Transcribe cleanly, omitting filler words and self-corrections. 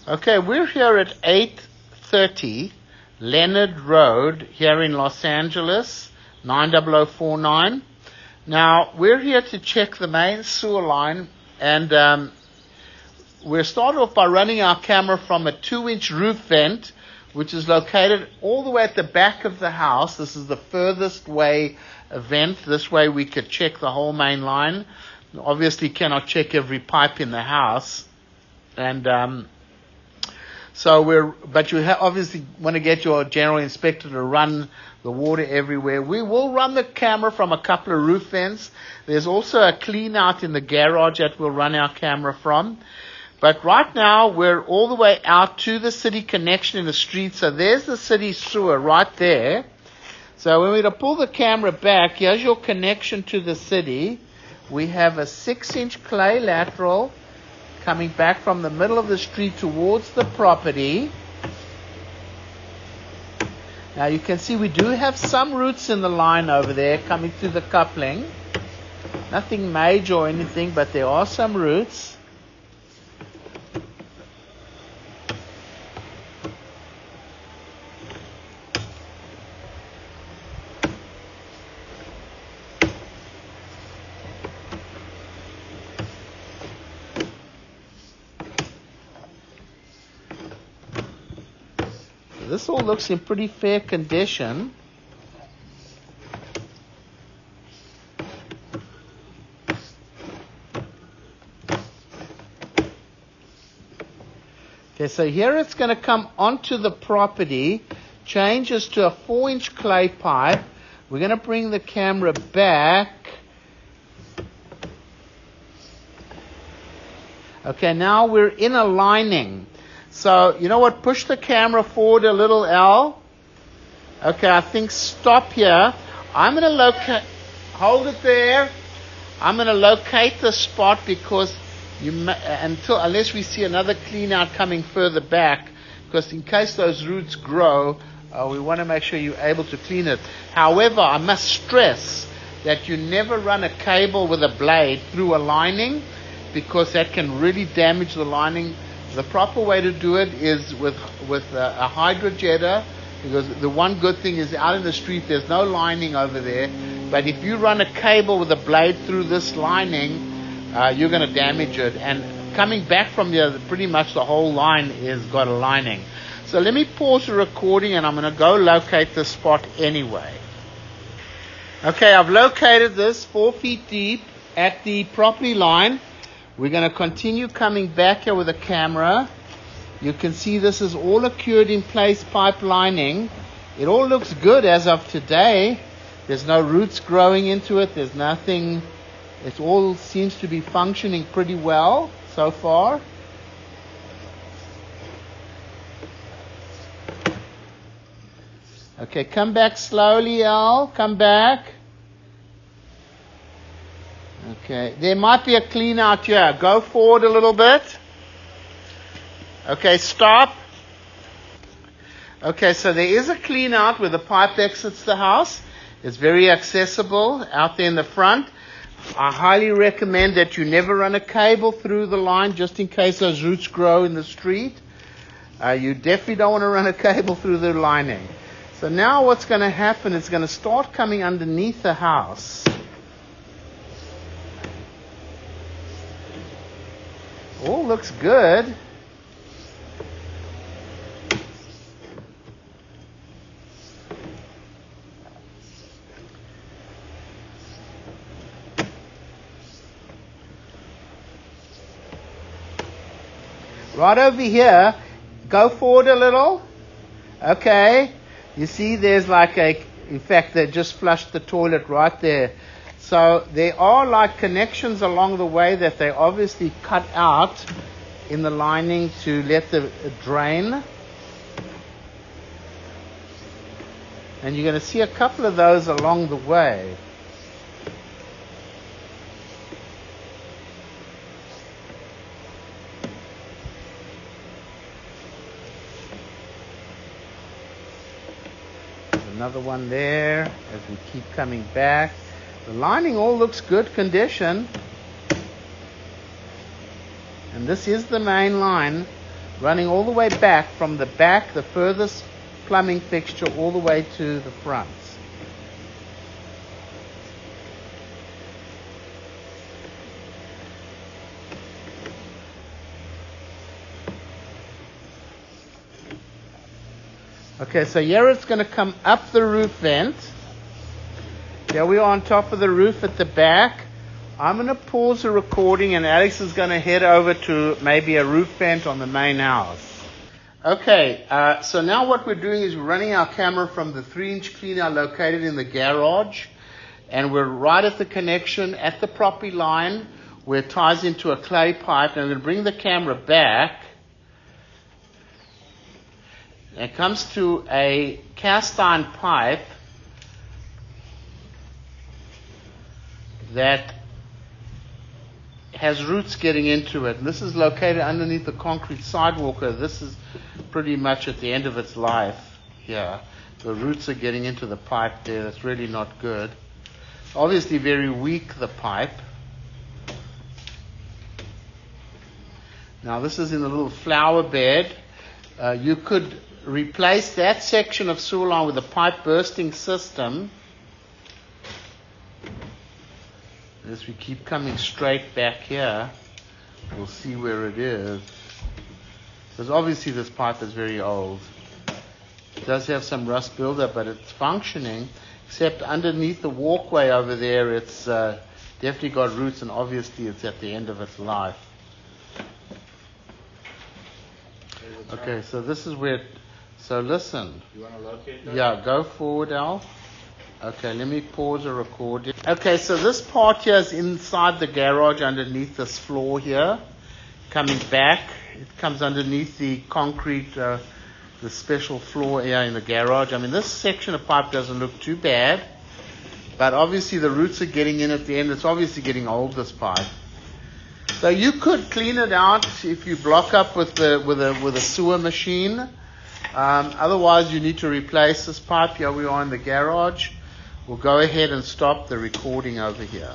Okay, we're here at 830 Leonard Road here in Los Angeles, 90049. Now, we're here to check the main sewer line, and we'll start off by running our camera from a 2-inch roof vent, which is located all the way at the back of the house. This is the furthest way vent. This way we could check the whole main line. Obviously cannot check every pipe in the house. And but you obviously want to get your general inspector to run the water everywhere. We will run the camera from a couple of roof vents. There's also a clean out in the garage that we'll run our camera from. But right now, we're all the way out to the city connection in the street. So there's the city sewer right there. So when we're to pull the camera back, here's your connection to the city. We have a 6-inch clay lateral coming back from the middle of the street towards the property. Now you can see we do have some roots in the line over there coming through the coupling. Nothing major or anything, but there are some roots. This all looks in pretty fair condition. Okay, so here it's going to come onto the property, changes to a 4-inch clay pipe. We're going to bring the camera back. Okay, now we're in a lining. So, you know what? Push the camera forward a little, Al. Okay, I think stop here. I'm going to locate, hold it there. I'm going to locate the spot because unless we see another clean out coming further back, because in case those roots grow, we want to make sure you're able to clean it. However, I must stress that you never run a cable with a blade through a lining because that can really damage the lining. The proper way to do it is with a hydrojetter, because the one good thing is out in the street there's no lining over there. But if you run a cable with a blade through this lining, you're going to damage it. And coming back from there, pretty much the whole line is got a lining. So let me pause the recording and I'm going to go locate the spot anyway. Okay, I've located this 4 feet deep at the property line. We're going to continue coming back here with the camera. You can see this is all a cured in place pipe lining. It all looks good as of today. There's no roots growing into it. There's nothing. It all seems to be functioning pretty well so far. Okay, come back slowly, Al. Come back. Okay, there might be a clean out here. Go forward a little bit. Okay, stop. Okay, so there is a clean out where the pipe exits the house. It's very accessible out there in the front. I highly recommend that you never run a cable through the line just in case those roots grow in the street. You definitely don't want to run a cable through the lining. So now what's going to happen is it's going to start coming underneath the house. All looks good. Right over here, go forward a little. Okay. You see there's in fact they just flushed the toilet right there. So there are like connections along the way that they obviously cut out in the lining to let the drain. And you're going to see a couple of those along the way. Another one there as we keep coming back. The lining all looks good condition. And this is the main line. running all the way back from the back, the furthest plumbing fixture, all the way to the front. Okay, so here it's going to come up the roof vent. Here we are on top of the roof at the back. I'm going to pause the recording and Alex is going to head over to maybe a roof vent on the main house. Okay, so now what we're doing is we're running our camera from the 3-inch cleaner located in the garage, and we're right at the connection at the property line where it ties into a clay pipe, and I'm going to bring the camera back. It comes to a cast iron pipe that has roots getting into it. And this is located underneath the concrete sidewalk. This is pretty much at the end of its life here. The roots are getting into the pipe there. That's really not good. Obviously very weak, the pipe. Now this is in a little flower bed. You could replace that section of sewer line with a pipe bursting system. As we keep coming straight back here, we'll see where it is. Because obviously this pipe is very old. It does have some rust buildup, but it's functioning, except underneath the walkway over there, it's definitely got roots, and obviously it's at the end of its life. Okay, so this is where, so listen. You want to locate that? Yeah, go forward, Al. Okay, let me pause the recording. Okay, so this part here is inside the garage underneath this floor here. Coming back, it comes underneath the concrete, the special floor here in the garage. I mean, this section of pipe doesn't look too bad, but obviously the roots are getting in at the end. It's obviously getting old, this pipe. So you could clean it out if you block up with a sewer machine. Otherwise, you need to replace this pipe. Here we are in the garage. We'll go ahead and stop the recording over here.